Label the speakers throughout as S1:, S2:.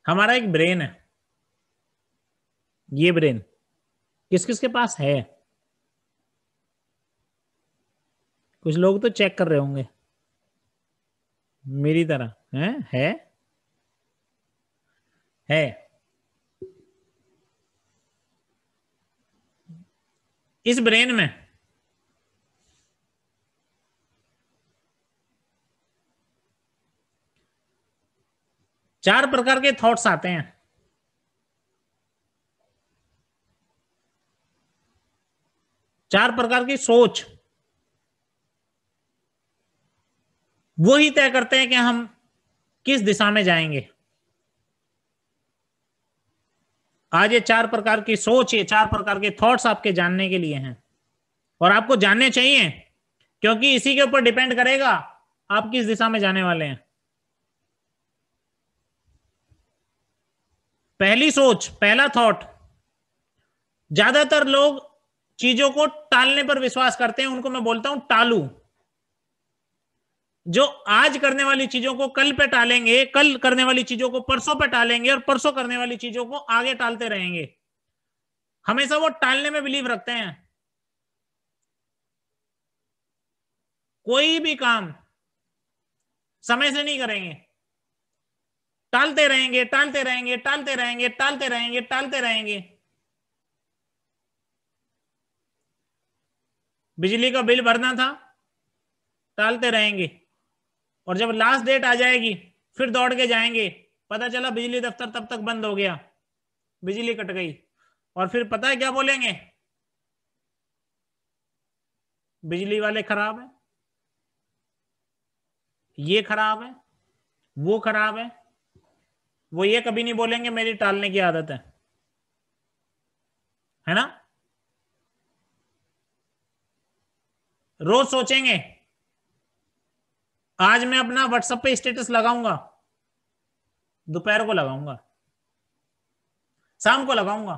S1: हमारा एक ब्रेन है, ये ब्रेन किस किस के पास है? कुछ लोग तो चेक कर रहे होंगे मेरी तरह। है इस ब्रेन में चार प्रकार के थॉट्स आते हैं। चार प्रकार की सोच वो ही तय करते हैं कि हम किस दिशा में जाएंगे। आज ये चार प्रकार की सोच, ये चार प्रकार के थॉट्स आपके जानने के लिए हैं और आपको जानने चाहिए, क्योंकि इसी के ऊपर डिपेंड करेगा आप किस दिशा में जाने वाले हैं। पहली सोच, पहला थॉट, ज्यादातर लोग चीजों को टालने पर विश्वास करते हैं, उनको मैं बोलता हूं टालू। जो आज करने वाली चीजों को कल पे टालेंगे, कल करने वाली चीजों को परसों पे टालेंगे और परसों करने वाली चीजों को आगे टालते रहेंगे। हमेशा वो टालने में बिलीव रखते हैं। कोई भी काम समय से नहीं करेंगे, टालते रहेंगे, टालते रहेंगे, टालते रहेंगे, टालते रहेंगे, टालते रहेंगे। बिजली का बिल भरना था, टालते रहेंगे, और जब लास्ट डेट आ जाएगी फिर दौड़ के जाएंगे, पता चला बिजली दफ्तर तब तक बंद हो गया, बिजली कट गई, और फिर पता है क्या बोलेंगे? बिजली वाले खराब है, ये खराब है, वो खराब है। वो ये कभी नहीं बोलेंगे मेरी टालने की आदत है ना? रोज सोचेंगे आज मैं अपना व्हाट्सएप पे स्टेटस लगाऊंगा, दोपहर को लगाऊंगा, शाम को लगाऊंगा,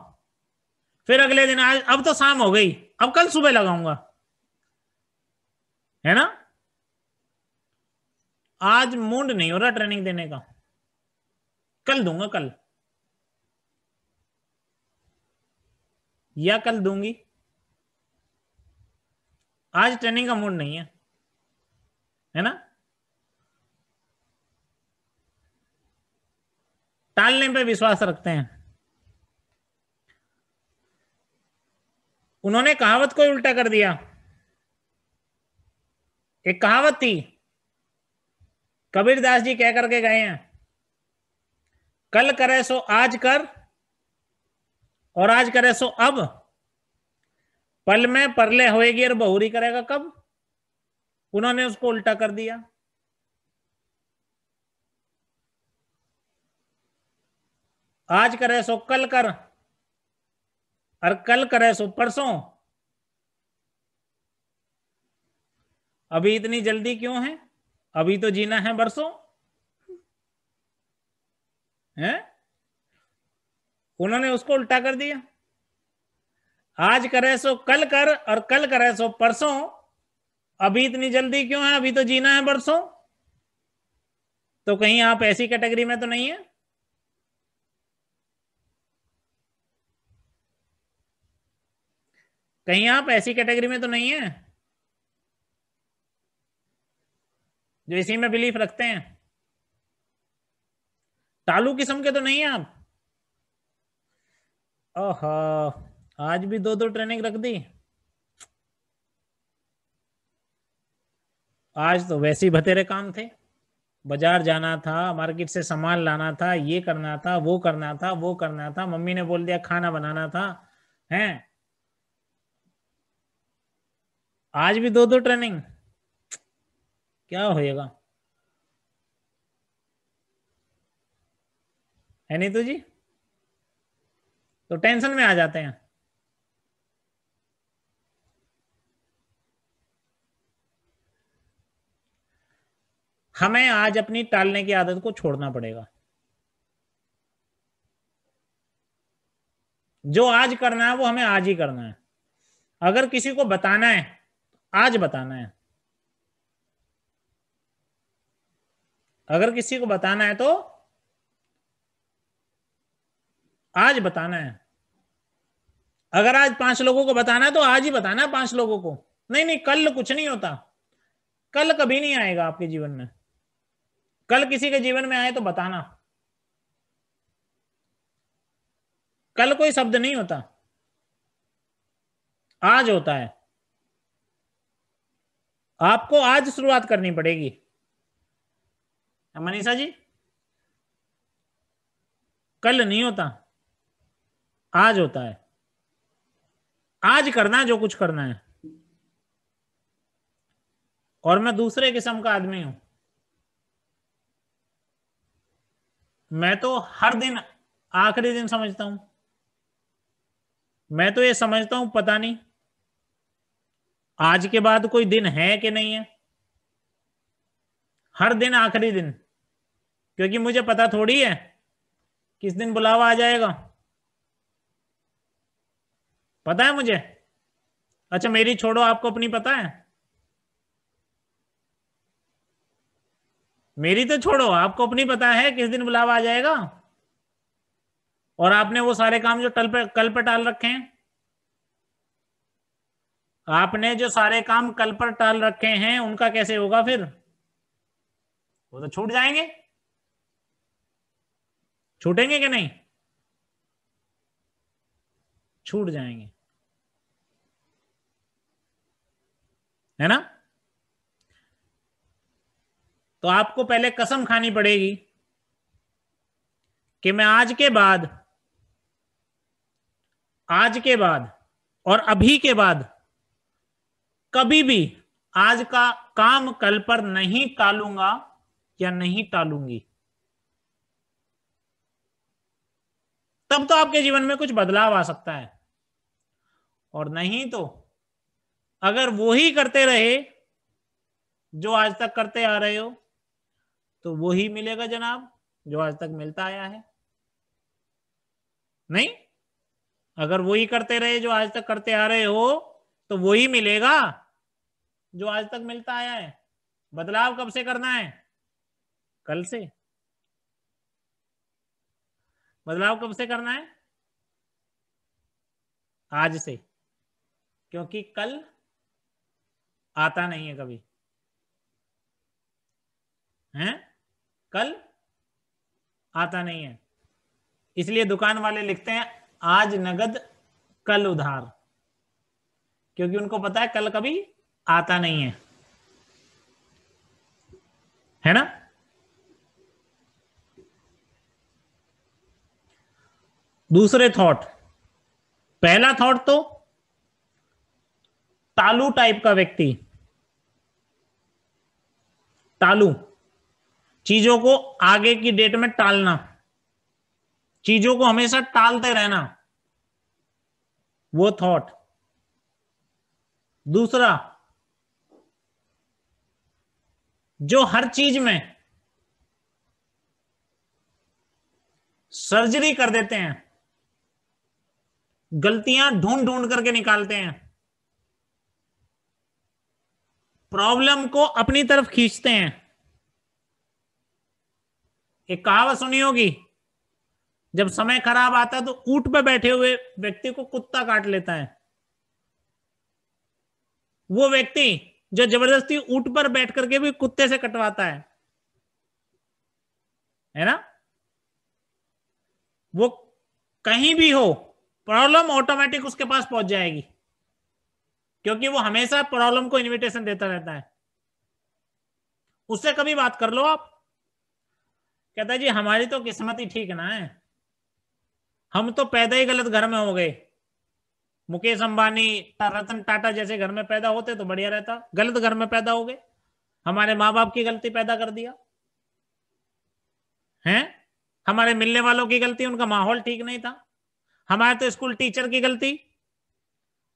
S1: फिर अगले दिन आज अब तो शाम हो गई, अब कल सुबह लगाऊंगा, है ना? आज मूड नहीं हो रहा ट्रेनिंग देने का, कल दूंगा, कल या कल दूंगी, आज ट्रेनिंग का मूड नहीं है ना? टालने पे विश्वास रखते हैं। उन्होंने कहावत को उल्टा कर दिया। एक कहावत थी, कबीरदास जी कह करके गए हैं, कल करे सो आज कर और आज करे सो अब, पल में परले होएगी और बहुरी करेगा कब। उन्होंने उसको उल्टा कर दिया। आज करे सो कल कर और कल करे सो परसों। अभी इतनी जल्दी क्यों है, अभी तो जीना है बरसों, है? उन्होंने उसको उल्टा कर दिया। आज करे सो कल कर और कल करे सो परसों, अभी इतनी जल्दी क्यों है, अभी तो जीना है बरसों। तो कहीं आप ऐसी कैटेगरी में तो नहीं है? कहीं आप ऐसी कैटेगरी में तो नहीं है जो इसी में बिलीफ रखते हैं? टालू किस्म के तो नहीं है आप? ओहो, आज भी दो दो ट्रेनिंग रख दी। आज तो वैसे ही बतेरे काम थे, बाजार जाना था, मार्केट से सामान लाना था, ये करना था, वो करना था, वो करना था, मम्मी ने बोल दिया खाना बनाना था, हैं? आज भी दो दो ट्रेनिंग, क्या होएगा? है नहीं तो जी, तो टेंशन में आ जाते हैं। हमें आज अपनी टालने की आदत को छोड़ना पड़ेगा। जो आज करना है वो हमें आज ही करना है। अगर किसी को बताना है, आज बताना है। अगर किसी को बताना है तो आज बताना है। अगर आज 5 लोगों को बताना है तो आज ही बताना है 5 लोगों को। नहीं नहीं, कल कुछ नहीं होता, कल कभी नहीं आएगा आपके जीवन में। कल किसी के जीवन में आए तो बताना, कल कोई शब्द नहीं होता, आज होता है। आपको आज शुरुआत करनी पड़ेगी। मनीषा जी, कल नहीं होता, आज होता है। आज करना है जो कुछ करना है। और मैं दूसरे किस्म का आदमी हूं। मैं तो हर दिन आखिरी दिन समझता हूं। मैं तो ये समझता हूं पता नहीं आज के बाद कोई दिन है कि नहीं है। हर दिन आखिरी दिन, क्योंकि मुझे पता थोड़ी है किस दिन बुलावा आ जाएगा। पता है मुझे? अच्छा मेरी छोड़ो, आपको अपनी पता है? मेरी तो छोड़ो, आपको अपनी पता है किस दिन बुलावा आ जाएगा। और आपने वो सारे काम जो कल पे टाल रखे हैं, आपने जो सारे काम कल पर टाल रखे हैं उनका कैसे होगा फिर? वो तो छूट जाएंगे। छूटेंगे कि नहीं? छूट जाएंगे, है ना? तो आपको पहले कसम खानी पड़ेगी कि मैं आज के बाद और अभी के बाद कभी भी आज का काम कल पर नहीं टालूंगा या नहीं टालूंगी। तब तो आपके जीवन में कुछ बदलाव आ सकता है। और नहीं तो अगर वो ही करते रहे जो आज तक करते आ रहे हो तो वो ही मिलेगा जनाब जो आज तक मिलता आया है। नहीं, अगर वो ही करते रहे जो आज तक करते आ रहे हो तो वो ही मिलेगा जो आज तक मिलता आया है। बदलाव कब से करना है? कल से। बदलाव कब से करना है? आज से। क्योंकि कल आता नहीं है कभी, हैं? कल आता नहीं है। इसलिए दुकान वाले लिखते हैं आज नगद कल उधार, क्योंकि उनको पता है कल कभी आता नहीं है ना? दूसरे थॉट, पहला थॉट तो तालू टाइप का व्यक्ति, तालू, चीजों को आगे की डेट में टालना, चीजों को हमेशा टालते रहना, वो थॉट। दूसरा, जो हर चीज में सर्जरी कर देते हैं, गलतियां ढूंढ ढूंढ करके निकालते हैं, प्रॉब्लम को अपनी तरफ खींचते हैं। एक कहावत सुनी होगी, जब समय खराब आता है तो ऊंट पे बैठे हुए व्यक्ति को कुत्ता काट लेता है। वो व्यक्ति जो जबरदस्ती ऊंट पर बैठ करके भी कुत्ते से कटवाता है ना? वो कहीं भी हो प्रॉब्लम ऑटोमेटिक उसके पास पहुंच जाएगी, क्योंकि वो हमेशा प्रॉब्लम को इनविटेशन देता रहता है। उससे कभी बात कर लो आप, कहता है जी हमारी तो किस्मत ही ठीक ना है, हम तो पैदा ही गलत घर में हो गए। मुकेश अंबानी, रतन टाटा जैसे घर में पैदा होते तो बढ़िया रहता, गलत घर में पैदा हो गए, हमारे माँ बाप की गलती पैदा कर दिया है, हमारे मिलने वालों की गलती, उनका माहौल ठीक नहीं था, हमारे तो स्कूल टीचर की गलती,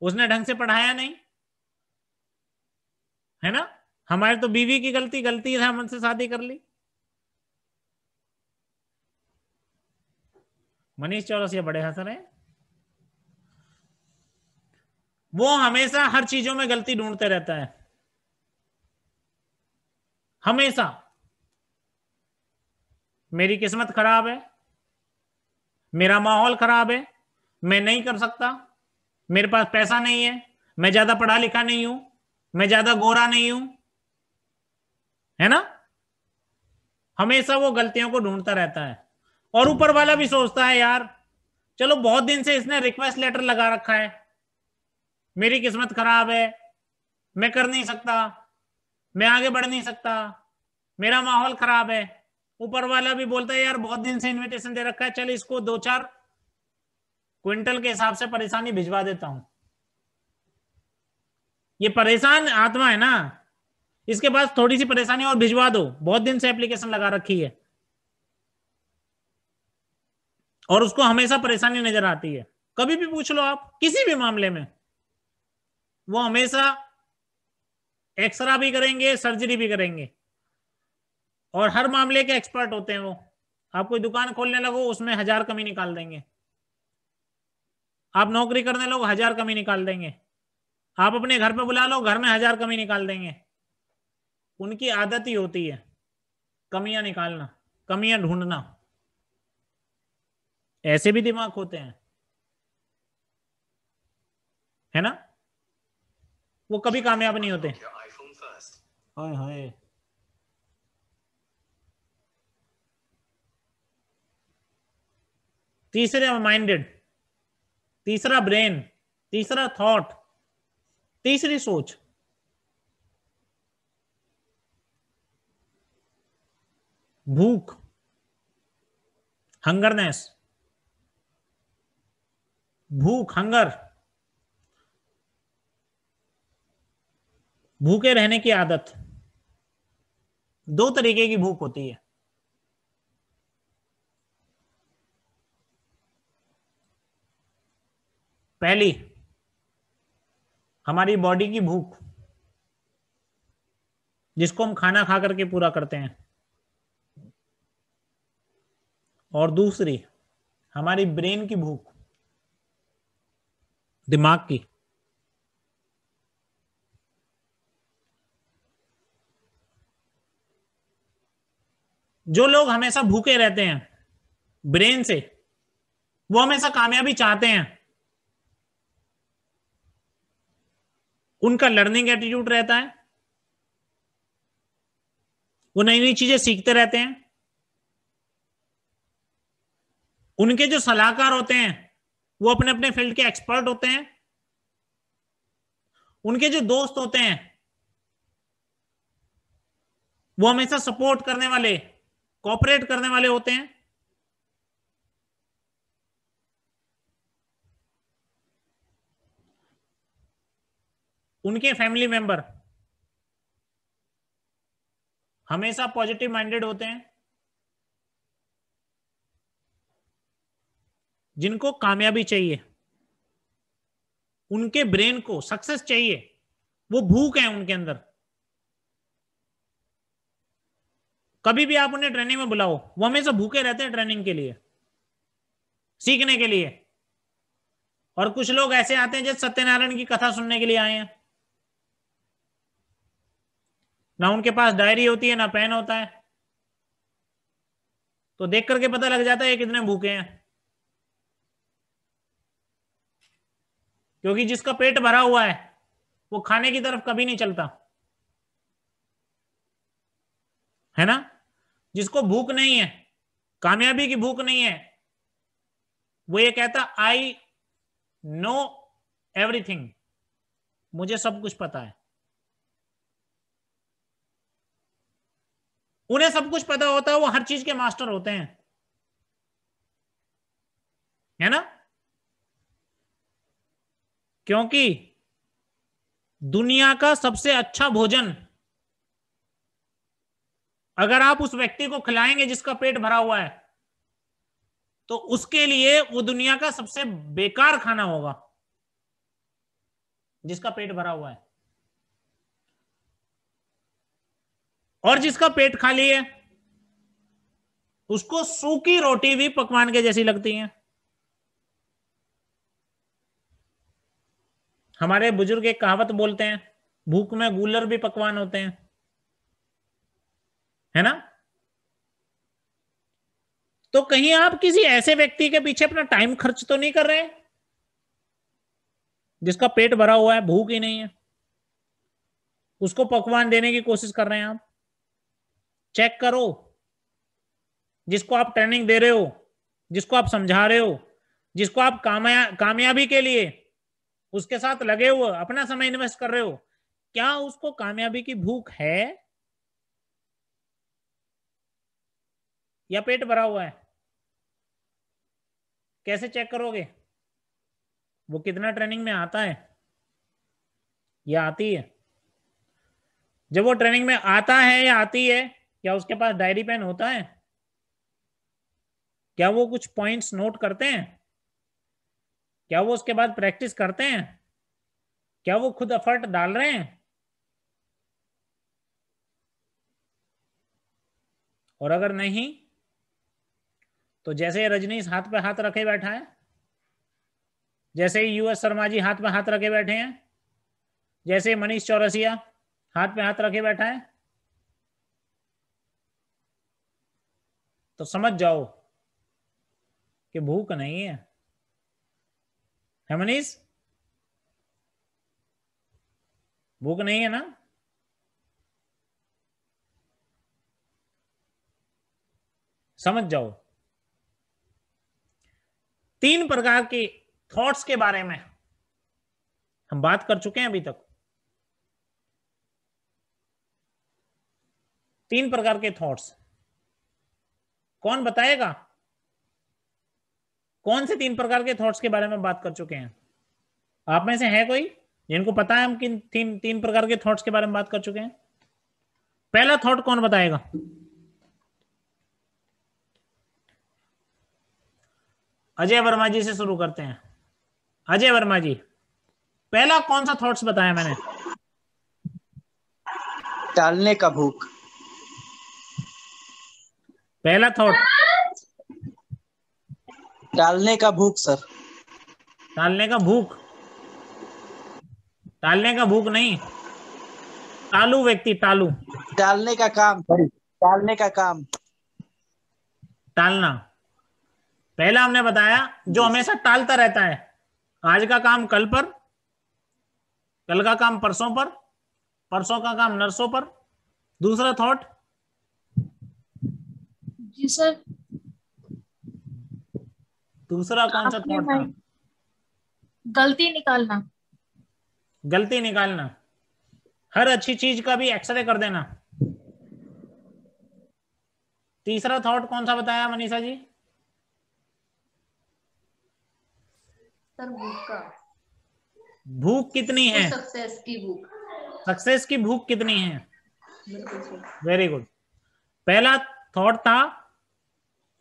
S1: उसने ढंग से पढ़ाया नहीं, है ना? हमारे तो बीवी की गलती, गलती है हम उनसे शादी कर ली। मनीष चौरसिया बड़े हंस रहे हैं। वो हमेशा हर चीजों में गलती ढूंढते रहता है, हमेशा। मेरी किस्मत खराब है, मेरा माहौल खराब है, मैं नहीं कर सकता, मेरे पास पैसा नहीं है, मैं ज्यादा पढ़ा लिखा नहीं हूं, मैं ज्यादा गोरा नहीं हूं, है ना। हमेशा वो गलतियों को ढूंढता रहता है। और ऊपर वाला भी सोचता है यार चलो बहुत दिन से इसने रिक्वेस्ट लेटर लगा रखा है, मेरी किस्मत खराब है, मैं कर नहीं सकता, मैं आगे बढ़ नहीं सकता, मेरा माहौल खराब है। ऊपर वाला भी बोलता है यार बहुत दिन से इनविटेशन दे रखा है, चल इसको 2-4 क्विंटल के हिसाब से परेशानी भिजवा देता हूं। ये परेशान आत्मा है ना, इसके पास थोड़ी सी परेशानी और भिजवा दो, बहुत दिन से एप्लीकेशन लगा रखी है और उसको हमेशा परेशानी नजर आती है। कभी भी पूछ लो आप किसी भी मामले में, वो हमेशा एक्सरा भी करेंगे, सर्जरी भी करेंगे, और हर मामले के एक्सपर्ट होते हैं वो। आप कोई दुकान खोलने लगो उसमें 1000 कमी निकाल देंगे, आप नौकरी करने लगो 1000 कमी निकाल देंगे, आप अपने घर पे बुला लो घर में 1000 कमी निकाल देंगे। उनकी आदत ही होती है कमियां निकालना, कमियां ढूंढना। ऐसे भी दिमाग होते हैं, है ना, वो कभी कामयाब नहीं होते। हाय हाय, तीसरे माइंडेड, तीसरा ब्रेन, तीसरा थॉट, तीसरी सोच। भूख, हंगरनेस, भूख हंगर, भूखे रहने की आदत। दो तरीके की भूख होती है। पहली हमारी बॉडी की भूख, जिसको हम खाना खा करके पूरा करते हैं, और दूसरी हमारी ब्रेन की भूख, दिमाग की। जो लोग हमेशा भूखे रहते हैं ब्रेन से, वो हमेशा कामयाबी चाहते हैं, उनका लर्निंग एटीट्यूड रहता है, वो नई नई चीजें सीखते रहते हैं। उनके जो सलाहकार होते हैं वो अपने अपने फील्ड के एक्सपर्ट होते हैं। उनके जो दोस्त होते हैं वो हमेशा सपोर्ट करने वाले, कोऑपरेट करने वाले होते हैं। उनके फैमिली मेंबर हमेशा पॉजिटिव माइंडेड होते हैं। जिनको कामयाबी चाहिए, उनके ब्रेन को सक्सेस चाहिए, वो भूख है उनके अंदर। कभी भी आप उन्हें ट्रेनिंग में बुलाओ, वो हमेशा भूखे रहते हैं ट्रेनिंग के लिए, सीखने के लिए। और कुछ लोग ऐसे आते हैं जैसे सत्यनारायण की कथा सुनने के लिए आए हैं, ना उनके पास डायरी होती है ना पेन होता है, तो देख करके पता लग जाता है ये कितने भूखे हैं। क्योंकि जिसका पेट भरा हुआ है वो खाने की तरफ कभी नहीं चलता, है ना। जिसको भूख नहीं है, कामयाबी की भूख नहीं है, वो ये कहता आई नो एवरीथिंग, मुझे सब कुछ पता है। उन्हें सब कुछ पता होता है, वो हर चीज के मास्टर होते हैं, है ना। क्योंकि दुनिया का सबसे अच्छा भोजन अगर आप उस व्यक्ति को खिलाएंगे जिसका पेट भरा हुआ है, तो उसके लिए वो दुनिया का सबसे बेकार खाना होगा, जिसका पेट भरा हुआ है। और जिसका पेट खाली है उसको सूखी रोटी भी पकवान के जैसी लगती है। हमारे बुजुर्ग एक कहावत बोलते हैं, भूख में गूलर भी पकवान होते हैं, है ना। तो कहीं आप किसी ऐसे व्यक्ति के पीछे अपना टाइम खर्च तो नहीं कर रहे हैं जिसका पेट भरा हुआ है, भूख ही नहीं है, उसको पकवान देने की कोशिश कर रहे हैं आप? चेक करो। जिसको आप ट्रेनिंग दे रहे हो, जिसको आप समझा रहे हो, जिसको आप कामयाबी के लिए उसके साथ लगे हुए अपना समय इन्वेस्ट कर रहे हो, क्या उसको कामयाबी की भूख है या पेट भरा हुआ है? कैसे चेक करोगे? वो कितना ट्रेनिंग में आता है या आती है? जब वो ट्रेनिंग में आता है या आती है, क्या उसके पास डायरी पेन होता है? क्या वो कुछ पॉइंट्स नोट करते हैं? क्या वो उसके बाद प्रैक्टिस करते हैं? क्या वो खुद एफर्ट डाल रहे हैं? और अगर नहीं, तो जैसे रजनीश हाथ पे हाथ रखे बैठा है, जैसे यूएस शर्मा जी हाथ पे हाथ रखे बैठे हैं, जैसे मनीष चौरसिया हाथ पे हाथ रखे बैठा है, तो समझ जाओ कि भूख नहीं है मनीष? भूख नहीं है ना? समझ जाओ। 3 प्रकार के थॉट्स के बारे में हम बात कर चुके हैं अभी तक। 3 प्रकार के थॉट्स, कौन बताएगा कौन से 3 प्रकार के थॉट्स के बारे में बात कर चुके हैं? आप में से है कोई जिनको पता है हम किन 3 प्रकार के थॉट्स के बारे में बात कर चुके हैं? पहला थॉट कौन बताएगा? अजय वर्मा जी से शुरू करते हैं। अजय वर्मा जी, पहला कौन सा थॉट्स बताया मैंने?
S2: टालने का भूख।
S1: पहला थॉट
S2: टालने का भूख सर।
S1: टालने का भूख? टालने का भूख नहीं, टालू व्यक्ति, टालू।
S2: टालने का काम सॉरी, टालने का काम।
S1: टालना पहला हमने बताया, जो
S2: जी
S1: हमेशा
S2: सर।
S1: टालता रहता है। आज का काम कल पर, कल का काम परसों पर, परसों का काम नरसों पर। दूसरा थॉट?
S3: जी सर।
S1: दूसरा कौन सा
S3: अपने
S1: थॉट था?
S3: माइंड गलती निकालना।
S1: गलती निकालना, हर अच्छी चीज का भी एक्सरे कर देना। तीसरा थॉट कौन सा बताया मनीषा जी?
S4: सर भूख का,
S1: भूख कितनी है?
S4: सक्सेस की भूख।
S1: सक्सेस की भूख कितनी है?
S4: बिल्कुल सर।
S1: Very good. पहला थॉट था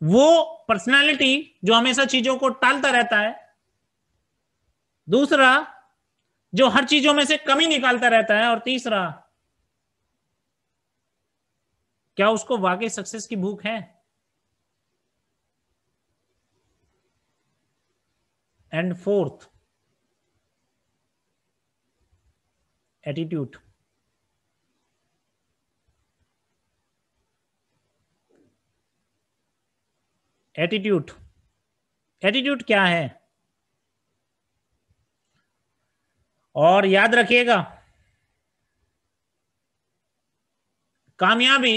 S1: वो पर्सनालिटी जो हमेशा चीजों को टालता रहता है। दूसरा, जो हर चीजों में से कमी निकालता रहता है। और तीसरा, क्या उसको वाकई सक्सेस की भूख है? And fourth, attitude. Attitude, attitude क्या है? और याद रखिएगा, कामयाबी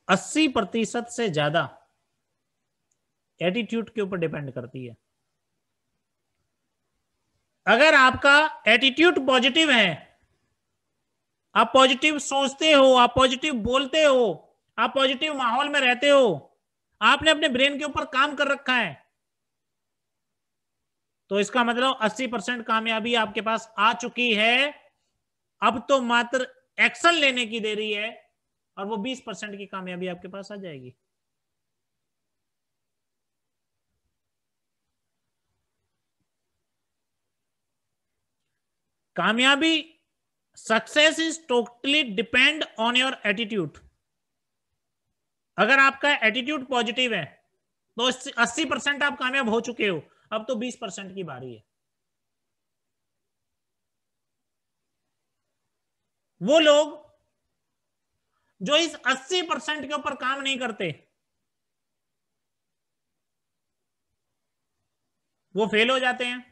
S1: 80% से ज्यादा एटीट्यूड के ऊपर डिपेंड करती है। अगर आपका एटीट्यूड पॉजिटिव है, आप पॉजिटिव सोचते हो, आप पॉजिटिव बोलते हो, आप पॉजिटिव माहौल में रहते हो, आपने अपने ब्रेन के ऊपर काम कर रखा है, तो इसका मतलब 80% कामयाबी आपके पास आ चुकी है। अब तो मात्र एक्शन लेने की देरी है और वो 20% की कामयाबी आपके पास आ जाएगी। कामयाबी, success is totally depend on your attitude. अगर आपका एटीट्यूड पॉजिटिव है तो 80% आप कामयाब हो चुके हो, अब तो 20% की बारी है। वो लोग जो इस 80% के ऊपर काम नहीं करते वो फेल हो जाते हैं,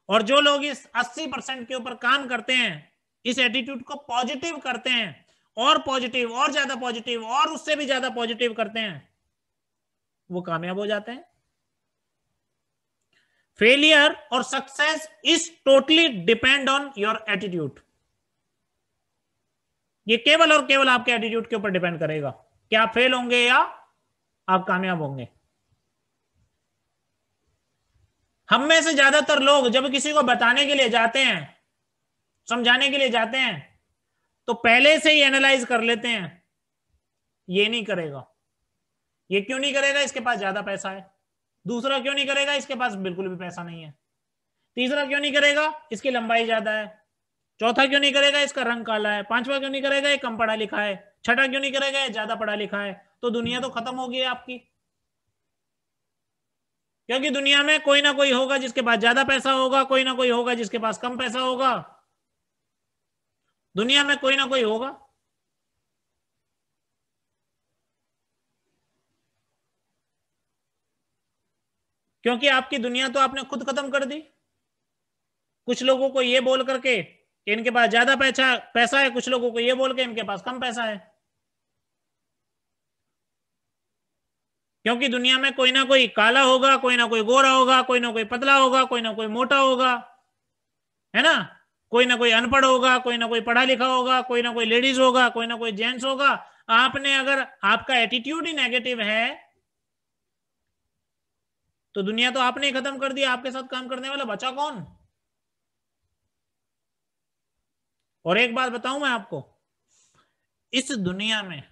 S1: और जो लोग इस 80% के ऊपर काम करते हैं, इस एटीट्यूड को पॉजिटिव करते हैं, और पॉजिटिव और ज्यादा पॉजिटिव और उससे भी ज्यादा पॉजिटिव करते हैं, वो कामयाब हो जाते हैं। फेलियर और success is totally depend on your attitude. ये केवल और केवल आपके एटीट्यूड के ऊपर डिपेंड करेगा कि आप फेल होंगे या आप कामयाब होंगे। हम में से ज्यादातर लोग जब किसी को बताने के लिए जाते हैं, समझाने के लिए जाते हैं, तो पहले से ही एनालाइज कर लेते हैं, ये नहीं करेगा, ये क्यों नहीं करेगा, इसके पास ज्यादा पैसा है। दूसरा क्यों नहीं करेगा, इसके पास बिल्कुल भी पैसा नहीं है। तीसरा क्यों नहीं करेगा, इसकी लंबाई ज्यादा है। चौथा क्यों नहीं करेगा, इसका रंग काला है। पांचवा क्यों नहीं करेगा, ये कम पढ़ा लिखा है। छठा क्यों नहीं करेगा, ये ज्यादा पढ़ा लिखा है। तो दुनिया तो खत्म होगी आपकी, क्योंकि दुनिया में कोई ना कोई होगा जिसके पास ज्यादा पैसा होगा, कोई ना कोई होगा जिसके पास कम पैसा होगा। दुनिया में कोई ना कोई होगा। क्योंकि आपकी दुनिया तो आपने खुद खत्म कर दी, कुछ लोगों को ये बोल करके कि इनके पास ज्यादा पैसा है, कुछ लोगों को ये बोल के इनके पास कम पैसा है। क्योंकि दुनिया में कोई ना कोई काला होगा, कोई ना कोई गोरा होगा, कोई ना कोई पतला होगा, कोई ना कोई मोटा होगा, है ना। कोई ना कोई अनपढ़ होगा, कोई ना कोई पढ़ा लिखा होगा, कोई ना कोई लेडीज होगा, कोई ना कोई जेंट्स होगा। आपने अगर आपका एटीट्यूड ही नेगेटिव है तो दुनिया तो आपने ही खत्म कर दिया, आपके साथ काम करने वाला बचा कौन। और एक बात बताऊं मैं आपको, इस दुनिया में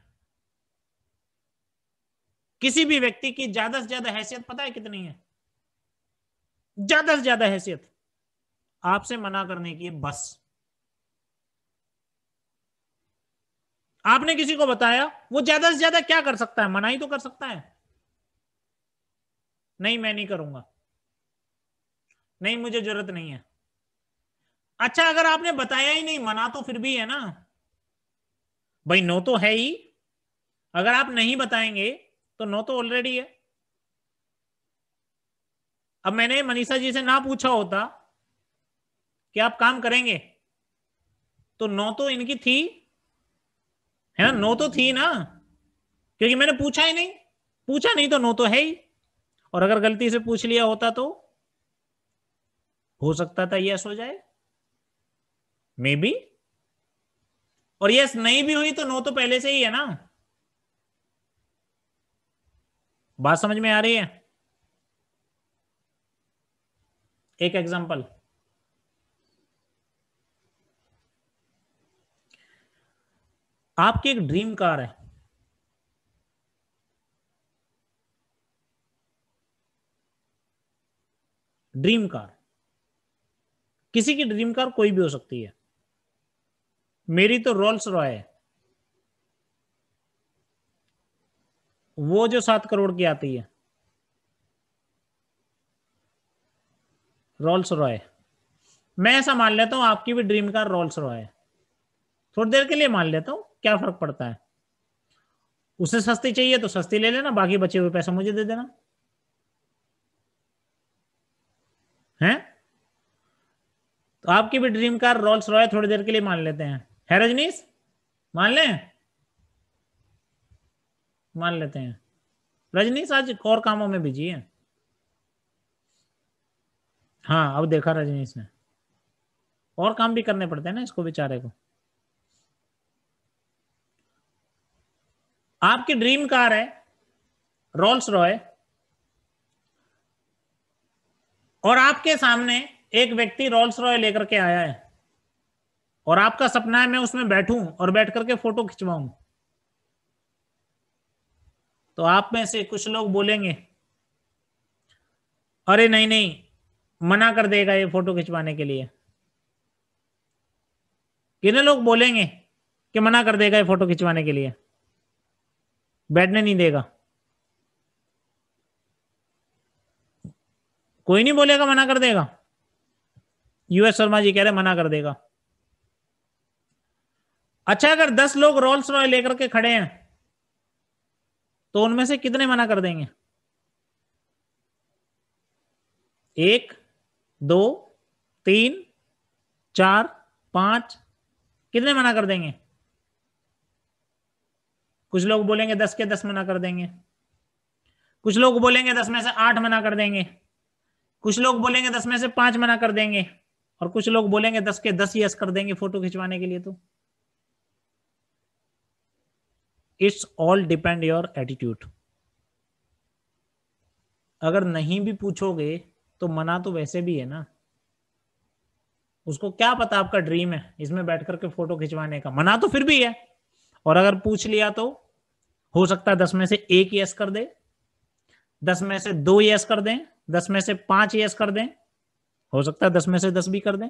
S1: किसी भी व्यक्ति की ज्यादा से ज्यादा हैसियत पता है कितनी है? ज्यादा से ज्यादा हैसियत आपसे मना करने की है बस। आपने किसी को बताया, वो ज्यादा से ज्यादा क्या कर सकता है, मना ही तो कर सकता है। नहीं मैं नहीं करूंगा, नहीं मुझे जरूरत नहीं है। अच्छा अगर आपने बताया ही नहीं, मना तो फिर भी है ना भाई, नो तो है ही। अगर आप नहीं बताएंगे तो नो तो ऑलरेडी है। अब मैंने मनीषा जी से ना पूछा होता कि आप काम करेंगे, तो नो तो इनकी थी, है ना, नो तो थी ना, क्योंकि मैंने पूछा ही नहीं। पूछा नहीं तो नो तो है ही। और अगर गलती से पूछ लिया होता तो हो सकता था यस हो जाए, मे बी। और यस नहीं भी हुई तो नो तो पहले से ही है ना। बात समझ में आ रही है? एक एग्जांपल, आपकी एक ड्रीम कार है, ड्रीम कार, किसी की ड्रीम कार कोई भी हो सकती है। मेरी तो रोल्स रॉय है, वो जो 7 करोड़ की आती है, रोल्स रॉय। मैं ऐसा मान लेता हूं आपकी भी ड्रीम कार रोल्स रॉय है, थोड़ी देर के लिए मान लेता हूं, क्या फर्क पड़ता है। उसे सस्ती चाहिए तो सस्ती ले लेना, बाकी बचे हुए पैसा मुझे दे देना, है। तो आपकी भी ड्रीम कार रोल्स रॉय थोड़ी देर के लिए मान लेते हैं, है रजनीश? मान लें? मान लेते हैं। रजनीश आज और कामों में बिजी है। हाँ अब देखा रजनीश ने, और काम भी करने पड़ते हैं ना इसको बेचारे को। आपकी ड्रीम कार है रोल्स रॉय, और आपके सामने एक व्यक्ति रोल्स रॉय लेकर के आया है, और आपका सपना है मैं उसमें बैठूं और बैठ करके फोटो खिंचवाऊं। तो आप में से कुछ लोग बोलेंगे अरे नहीं नहीं, मना कर देगा ये फोटो खिंचवाने के लिए। कितने लोग बोलेंगे कि मना कर देगा ये फोटो खिंचवाने के लिए, बैठने नहीं देगा? कोई नहीं बोलेगा मना कर देगा। यूएस शर्मा जी कह रहे मना कर देगा। अच्छा, अगर 10 लोग रोल्स रॉय लेकर के खड़े हैं तो उनमें से कितने मना कर देंगे? 1, 2, 3, 4, 5, कितने मना कर देंगे? कुछ लोग बोलेंगे 10 के 10 मना कर देंगे, कुछ लोग बोलेंगे 10 में से 8 मना कर देंगे, कुछ लोग बोलेंगे 10 में से 5 मना कर देंगे, और कुछ लोग बोलेंगे 10 के 10 यस कर देंगे फोटो खिंचवाने के लिए। तो it's all depend your attitude. अगर नहीं भी पूछोगे तो मना तो वैसे भी है ना, उसको क्या पता आपका ड्रीम है इसमें बैठ करके फोटो खिंचवाने का, मना तो फिर भी है। और अगर पूछ लिया तो हो सकता है 10 में से 1 यस कर दे, 10 में से 2 यस कर दें, 10 में से 5 यस कर दें, हो सकता है 10 में से 10 भी कर दें।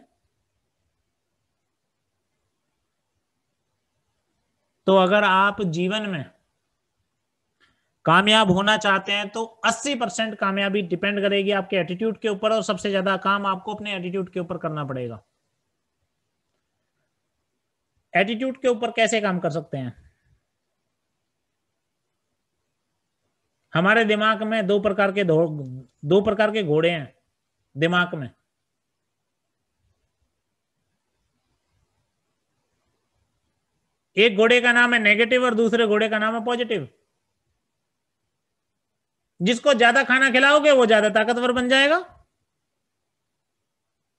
S1: तो अगर आप जीवन में कामयाब होना चाहते हैं तो 80% कामयाबी डिपेंड करेगी आपके एटीट्यूड के ऊपर, और सबसे ज्यादा काम आपको अपने एटीट्यूड के ऊपर करना पड़ेगा। एटीट्यूड के ऊपर कैसे काम कर सकते हैं? हमारे दिमाग में दो प्रकार के घोड़े हैं दिमाग में। एक घोड़े का नाम है नेगेटिव और दूसरे घोड़े का नाम है पॉजिटिव। जिसको ज्यादा खाना खिलाओगे वो ज्यादा ताकतवर बन जाएगा,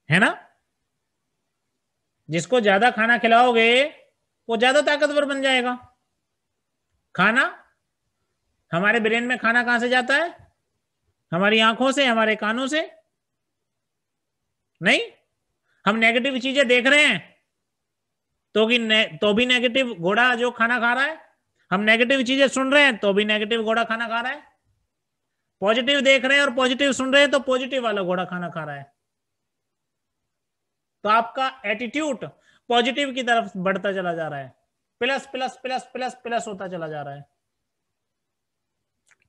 S1: है ना? जिसको ज्यादा खाना खिलाओगे वो ज्यादा ताकतवर बन जाएगा। खाना, हमारे ब्रेन में खाना कहां से जाता है? हमारी आंखों से, हमारे कानों से नहीं। हम नेगेटिव चीजें देख रहे हैं तो भी नेगेटिव घोड़ा जो खाना खा रहा है। हम नेगेटिव चीजें सुन रहे हैं तो भी नेगेटिव घोड़ा खाना खा रहा है। पॉजिटिव देख रहे हैं और पॉजिटिव सुन रहे हैं तो पॉजिटिव वाला घोड़ा खाना खा रहा है। तो आपका एटीट्यूड पॉजिटिव की तरफ बढ़ता चला जा रहा है, plus plus plus plus plus होता चला जा रहा है।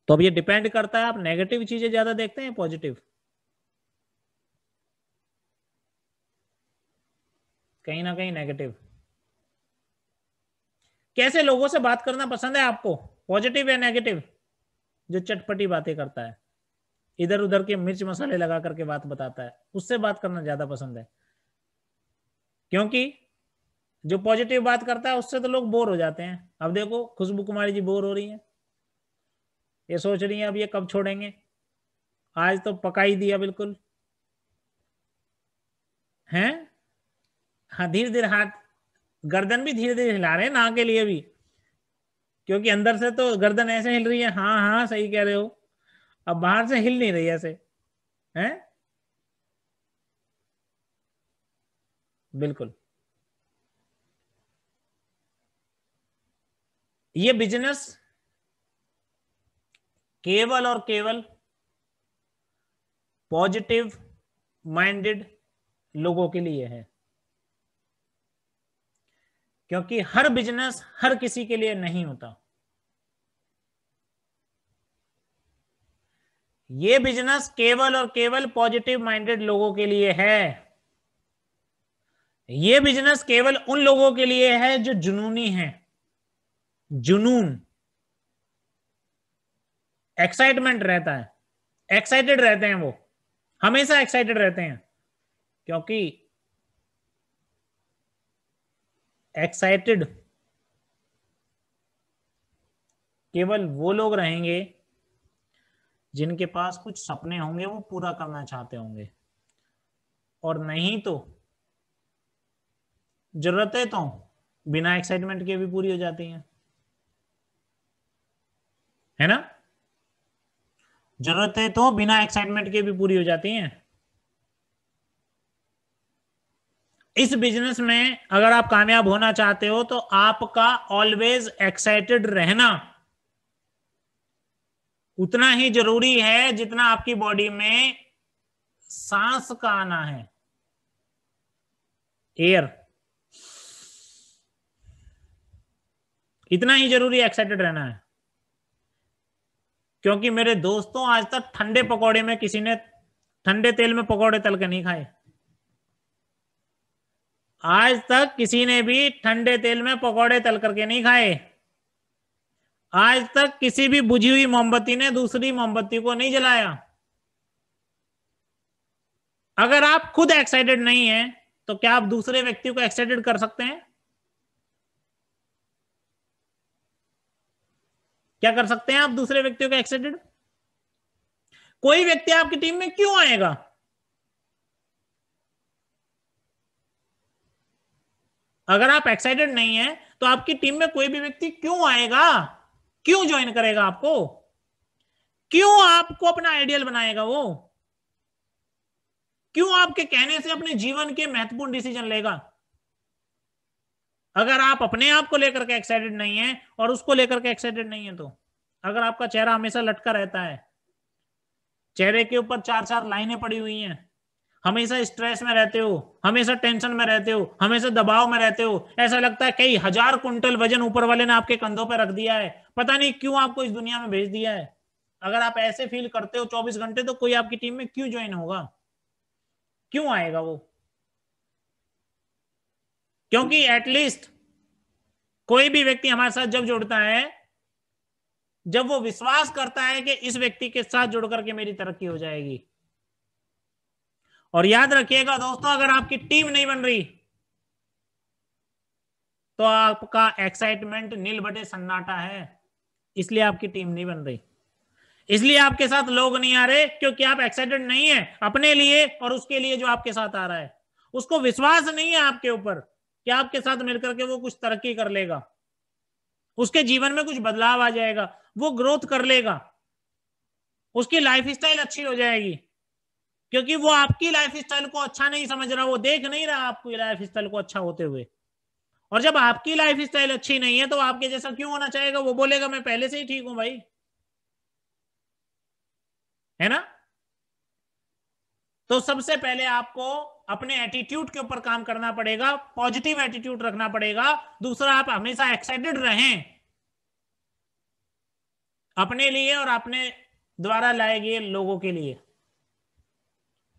S1: तो अब ये डिपेंड करता है आप नेगेटिव चीजें ज्यादा देखते हैं पॉजिटिव। कहीं ना कहीं नेगेटिव। कैसे लोगों से बात करना पसंद है आपको, पॉजिटिव या नेगेटिव? जो चटपटी बातें करता है, इधर उधर के मिर्च मसाले लगा करके बात बताता है, उससे बात करना ज्यादा पसंद है। क्योंकि जो पॉजिटिव बात करता है उससे तो लोग बोर हो जाते हैं। अब देखो खुशबू कुमारी जी बोर हो रही हैं, ये सोच रही हैं अब ये कब छोड़ेंगे, आज तो पका ही दिया बिल्कुल, हैं? हाँ, धीरे धीरे हाथ, गर्दन भी धीरे धीरे हिला रहे हैं ना के लिए भी, क्योंकि अंदर से तो गर्दन ऐसे हिल रही है, हाँ हाँ सही कह रहे हो, अब बाहर से हिल नहीं रही ऐसे, हैं? बिल्कुल। ये बिजनेस केवल और केवल पॉजिटिव माइंडेड लोगों के लिए है, क्योंकि हर बिजनेस हर किसी के लिए नहीं होता। ये बिजनेस केवल और केवल पॉजिटिव माइंडेड लोगों के लिए है। ये बिजनेस केवल उन लोगों के लिए है जो जुनूनी हैं। जुनून, एक्साइटमेंट रहता है, एक्साइटेड रहते हैं, वो हमेशा एक्साइटेड रहते हैं, क्योंकि एक्साइटेड केवल वो लोग रहेंगे जिनके पास कुछ सपने होंगे वो पूरा करना चाहते होंगे, और नहीं तो जरूरतें तो बिना एक्साइटमेंट के भी पूरी हो जाती हैं, है ना? जरूरतें तो बिना एक्साइटमेंट के भी पूरी हो जाती हैं। इस बिजनेस में अगर आप कामयाब होना चाहते हो तो आपका ऑलवेज एक्साइटेड रहना उतना ही जरूरी है जितना आपकी बॉडी में सांस का आना है, एयर, इतना ही जरूरी एक्साइटेड रहना है। क्योंकि मेरे दोस्तों आज तक ठंडे पकौड़े में किसी ने ठंडे तेल में पकौड़े तल के नहीं खाए। आज तक किसी ने भी ठंडे तेल में पकौड़े तल करके नहीं खाए। आज तक किसी भी बुझी हुई मोमबत्ती ने दूसरी मोमबत्ती को नहीं जलाया। अगर आप खुद एक्साइटेड नहीं हैं तो क्या आप दूसरे व्यक्ति को एक्साइटेड कर सकते हैं? क्या कर सकते हैं आप दूसरे व्यक्तियों को एक्साइटेड? कोई व्यक्ति आपकी टीम में क्यों आएगा? अगर आप एक्साइटेड नहीं है तो आपकी टीम में कोई भी व्यक्ति क्यों आएगा? क्यों ज्वाइन करेगा आपको? क्यों आपको अपना आइडियल बनाएगा वो? क्यों आपके कहने से अपने जीवन के महत्वपूर्ण डिसीजन लेगा? अगर आप अपने आप को लेकर के एक्साइटेड नहीं है और उसको लेकर के एक्साइटेड नहीं है, तो अगर आपका चेहरा हमेशा लटका रहता है, चेहरे के ऊपर 4-4 लाइनें पड़ी हुई हैं, हमेशा स्ट्रेस में रहते हो, हमेशा टेंशन में रहते हो, हमेशा दबाव में रहते हो, ऐसा लगता है कई हजार कुंटल वजन ऊपर वाले ने आपके कंधों पर रख दिया है, पता नहीं क्यों आपको इस दुनिया में भेज दिया है। अगर आप ऐसे फील करते हो 24 घंटे, तो कोई आपकी टीम में क्यों ज्वाइन होगा? क्यों आएगा वो? क्योंकि एटलीस्ट कोई भी व्यक्ति हमारे साथ जब जुड़ता है, जब वो विश्वास करता है कि इस व्यक्ति के साथ जुड़ करके मेरी तरक्की हो जाएगी। और याद रखिएगा दोस्तों, अगर आपकी टीम नहीं बन रही तो आपका एक्साइटमेंट नील बटे सन्नाटा है, इसलिए आपकी टीम नहीं बन रही, इसलिए आपके साथ लोग नहीं आ रहे, क्योंकि आप एक्साइटेड नहीं है अपने लिए और उसके लिए जो आपके साथ आ रहा है। उसको विश्वास नहीं है आपके ऊपर कि आपके साथ मिलकर के वो कुछ तरक्की कर लेगा, उसके जीवन में कुछ बदलाव आ जाएगा, वो ग्रोथ कर लेगा, उसकी लाइफस्टाइल अच्छी हो जाएगी, क्योंकि वो आपकी लाइफस्टाइल को अच्छा नहीं समझ रहा, वो देख नहीं रहा आपकी लाइफस्टाइल को अच्छा होते हुए। और जब आपकी लाइफस्टाइल अच्छी नहीं है तो आपके जैसा क्यों होना चाहेगा? वो बोलेगा मैं पहले से ही ठीक हूं भाई, है ना? तो सबसे पहले आपको अपने एटीट्यूड के ऊपर काम करना पड़ेगा, पॉजिटिव एटीट्यूड रखना पड़ेगा। दूसरा, आप हमेशा एक्साइटेड रहें अपने लिए और अपने द्वारा लाए गए लोगों के लिए।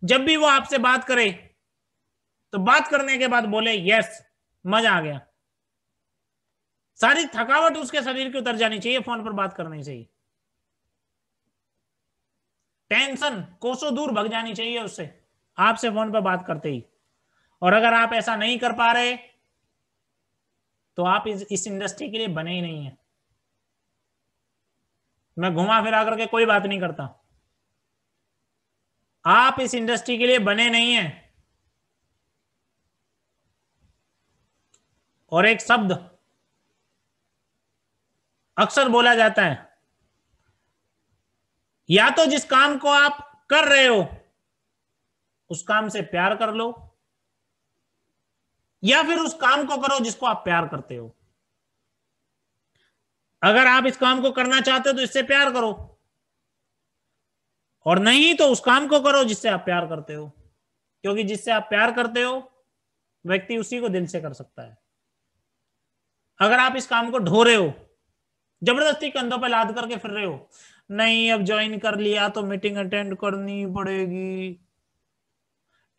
S1: जब भी वो आपसे बात करे तो बात करने के बाद बोले यस, मजा आ गया, सारी थकावट उसके शरीर की उतर जानी चाहिए, फोन पर बात करनी चाहिए, टेंशन कोसों दूर भग जानी चाहिए उससे आपसे फोन पर बात करते ही। और अगर आप ऐसा नहीं कर पा रहे तो आप इस इंडस्ट्री के लिए बने ही नहीं है। मैं घुमा फिरा करके कोई बात नहीं करता, आप इस इंडस्ट्री के लिए बने नहीं हैं। और एक शब्द अक्सर बोला जाता है, या तो जिस काम को आप कर रहे हो उस काम से प्यार कर लो, या फिर उस काम को करो जिसको आप प्यार करते हो। अगर आप इस काम को करना चाहते हो तो इससे प्यार करो, और नहीं तो उस काम को करो जिससे आप प्यार करते हो, क्योंकि जिससे आप प्यार करते हो व्यक्ति उसी को दिल से कर सकता है। अगर आप इस काम को ढो रहे हो, जबरदस्ती कंधों पे लाद करके फिर रहे हो, नहीं अब ज्वाइन कर लिया तो मीटिंग अटेंड करनी पड़ेगी,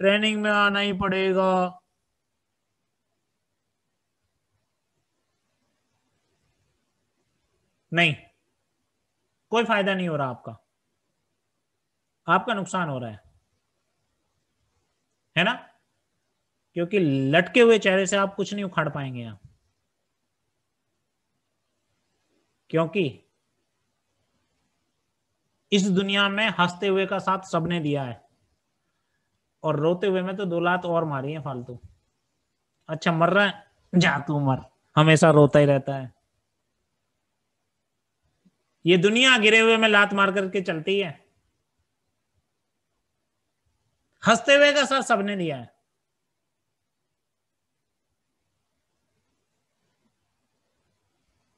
S1: ट्रेनिंग में आना ही पड़ेगा, नहीं, कोई फायदा नहीं हो रहा, आपका नुकसान हो रहा है ना? क्योंकि लटके हुए चेहरे से आप कुछ नहीं उखाड़ पाएंगे आप, क्योंकि इस दुनिया में हंसते हुए का साथ सबने दिया है और रोते हुए में तो 2 लात और मारी है फालतू। अच्छा मर रहा है, जा तू मर, हमेशा रोता ही रहता है। ये दुनिया गिरे हुए में लात मार करके चलती है, हंसते हुए का साथ सबने दिया है।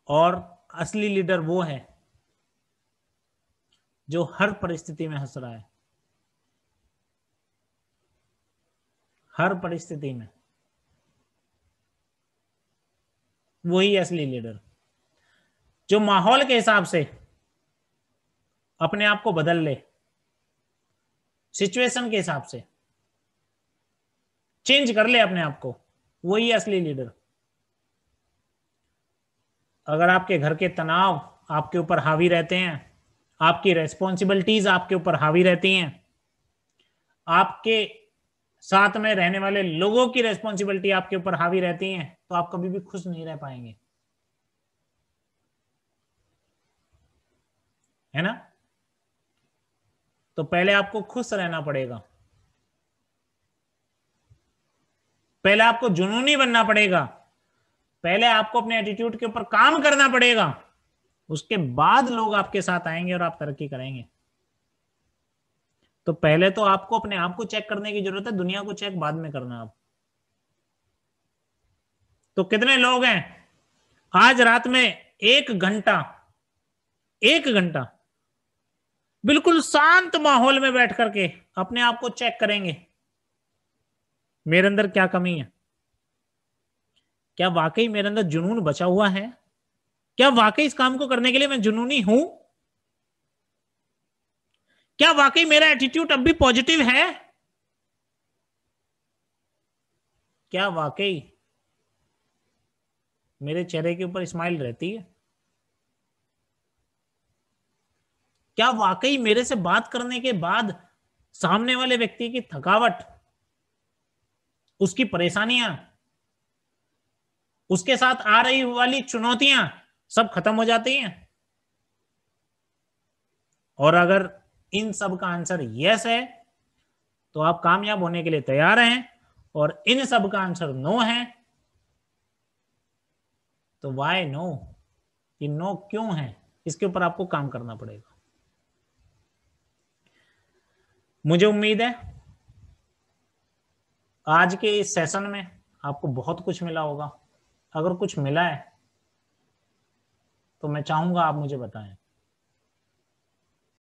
S1: और असली लीडर वो है जो हर परिस्थिति में हंस रहा है, हर परिस्थिति में, वही असली लीडर, जो माहौल के हिसाब से अपने आप को बदल ले, सिचुएशन के हिसाब से चेंज कर ले अपने आप को, वही असली लीडर। अगर आपके घर के तनाव आपके ऊपर हावी रहते हैं, आपकी रेस्पॉन्सिबिलिटीज आपके ऊपर हावी रहती हैं, आपके साथ में रहने वाले लोगों की रेस्पॉन्सिबिलिटी आपके ऊपर हावी रहती हैं, तो आप कभी भी खुश नहीं रह पाएंगे, है ना। तो पहले आपको खुश रहना पड़ेगा, पहले आपको जुनूनी बनना पड़ेगा, पहले आपको अपने एटीट्यूड के ऊपर काम करना पड़ेगा, उसके बाद लोग आपके साथ आएंगे और आप तरक्की करेंगे। तो पहले तो आपको अपने आप को चेक करने की जरूरत है, दुनिया को चेक बाद में करना आप। तो कितने लोग हैं आज रात में 1 घंटा बिल्कुल शांत माहौल में बैठ करके अपने आप को चेक करेंगे, मेरे अंदर क्या कमी है, क्या वाकई मेरे अंदर जुनून बचा हुआ है, क्या वाकई इस काम को करने के लिए मैं जुनूनी हूं, क्या वाकई मेरा एटीट्यूड अब भी पॉजिटिव है, क्या वाकई मेरे चेहरे के ऊपर स्माइल रहती है, क्या वाकई मेरे से बात करने के बाद सामने वाले व्यक्ति की थकावट, उसकी परेशानियां, उसके साथ आ रही वाली चुनौतियां सब खत्म हो जाती हैं। और अगर इन सब का आंसर यस है तो आप कामयाब होने के लिए तैयार हैं, और इन सब का आंसर नो है तो वाई नो, ये नो क्यों है, इसके ऊपर आपको काम करना पड़ेगा। मुझे उम्मीद है आज के इस सेशन में आपको बहुत कुछ मिला होगा। अगर कुछ मिला है तो मैं चाहूंगा आप मुझे बताएं।